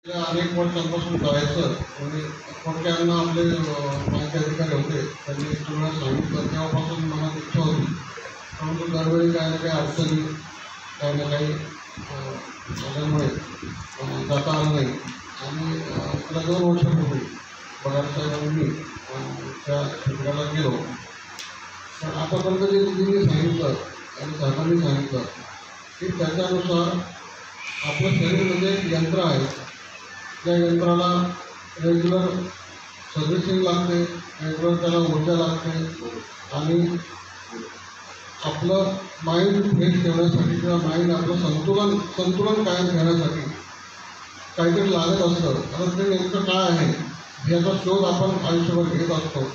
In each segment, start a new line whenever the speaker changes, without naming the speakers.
अनेक वर्षांपासून करायचं म्हणजे थोडक्यानं आपले माहिती अधिकारी होते त्यांनी तुम्हाला सांगितलं तेव्हापासून मनात इच्छा होती. परंतु दरवेळी काही ना काही अडचणी काही ना काही झाल्यामुळे जाता आलं नाही आणि त्याला 2 वर्षापूर्वी बघार साहेबांनी त्या शिबिराला गेलो. तर आतापर्यंत जे दिदींनी सांगितलं आणि साहेबांनी सांगितलं की त्याच्यानुसार आपलं शरीर म्हणजे एक यंत्र आहे. त्या यंत्राला रेग्युलर सर्व्हिसिंग लागते, रेग्युलर त्याला ऊर्जा लागते आणि आपलं माइंड फ्रेश ठेवण्यासाठी किंवा माइंड आपलं संतुलन कायम ठेवण्यासाठी काहीतरी लागत असतं. आता ते नेमकं काय आहे याचा शोध आपण आयुष्यभर घेत असतो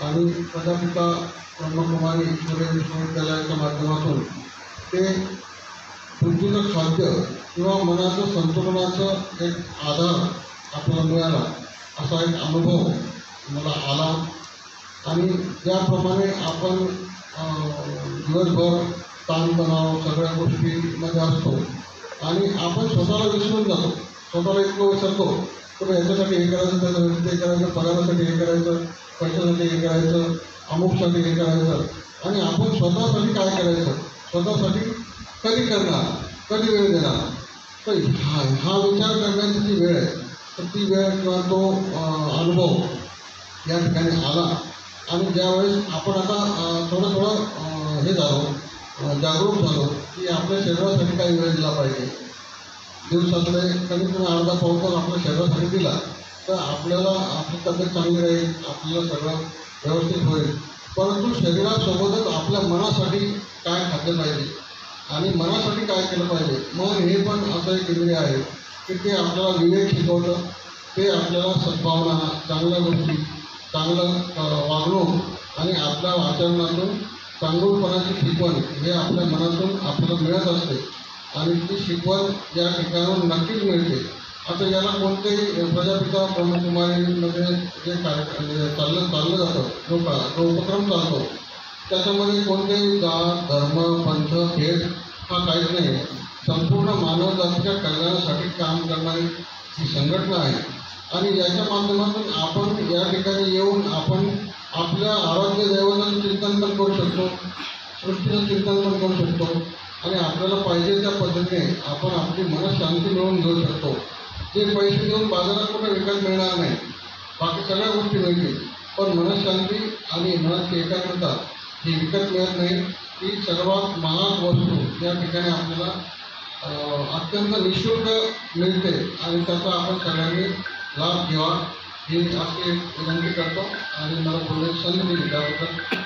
आणि प्रजापिता ब्रह्मकुमारी ईश्वरीय विश्वविद्यालयाच्या माध्यमातून ते बुद्धीचं खाद्य किंवा मनाचं संतुलनाचं एक आधार आपल्याला मिळाला असा एक अनुभव मला आला. आणि ज्याप्रमाणे आपण दिवसभर ताणतणाव सगळ्या गोष्टीमध्ये असतो आणि आपण स्वतःला विसरून जातो, स्वतःला इतकं विसरतो तर ह्याच्यासाठी हे करायचं, त्याच्यासाठी ते करायचं, पगारासाठी हे करायचं, पैशासाठी हे करायचं, अमुकसाठी हे करायचं आणि आपण स्वतःसाठी काय करायचं, स्वतःसाठी कधी करणार, कधी वेळ देणार. तर हा विचार करण्याची जी वेळ आहे तर ती वेळ किंवा तो अनुभव या ठिकाणी आला. आणि ज्यावेळेस आपण आता थोडं हे झालो, जागरूक झालो की आपल्या शरीरासाठी काही वेळ दिला पाहिजे. दिवसातले कमीत कमी अर्धा पाऊण तास आपल्या शरीरासाठी दिला तर आपल्याला आपली तब्येत चांगली राहील, आपल्याला सगळं व्यवस्थित होईल. परंतु शरीरासोबतच आपल्या मनासाठी काय खाल्लं पाहिजे आणि मनासाठी काय केलं पाहिजे. मन हे पण असं एक इंद्रिय आहे की ते आपल्याला विवेक शिकवतं, ते आपल्याला सद्भावना, चांगल्या गोष्टी, चांगलं वागणूक आणि आपल्या आचरणातून चांगुलपणाची शिकवण हे आपल्या मनातून आपल्याला मिळत असते आणि ती शिकवण या ठिकाणाहून नक्कीच मिळते. आता याला कोणतेही प्रजापिता ब्रह्मकुमारीमध्ये जे चाललं जातं, जो उपक्रम चालतो त्याच्यामध्ये कोणतेही जात धर्म पंथ भेद हा काहीच नाही. संपूर्ण मानवजातीच्या कल्याणासाठी काम करणारी ही संघटना आहे आणि याच्या माध्यमातून आपण या ठिकाणी येऊन आपण आपल्या आराध्य दैवताचं चिंतन पण करू शकतो, सृष्टीचं चिंतन पण करू शकतो आणि आपल्याला पाहिजे त्या पद्धतीने आपण आपली मनशांती मिळवून घेऊ शकतो. जे पैसे देऊन बाजारात कुठे विकत मिळणार नाही, बाकी सगळ्या गोष्टी मिळतील, पण मनशांती आणि मनाची एकाग्रता ही विकत मिळत नाही. ही सर्वात महाग वस्तू या ठिकाणी आपल्याला अत्यंत निःशुल्क मिळते आणि त्याचा आपण सगळ्यांनी लाभ घ्यावा ही अशी विनंती करतो आणि मला बोलण्याची संधी दिली त्याबद्दल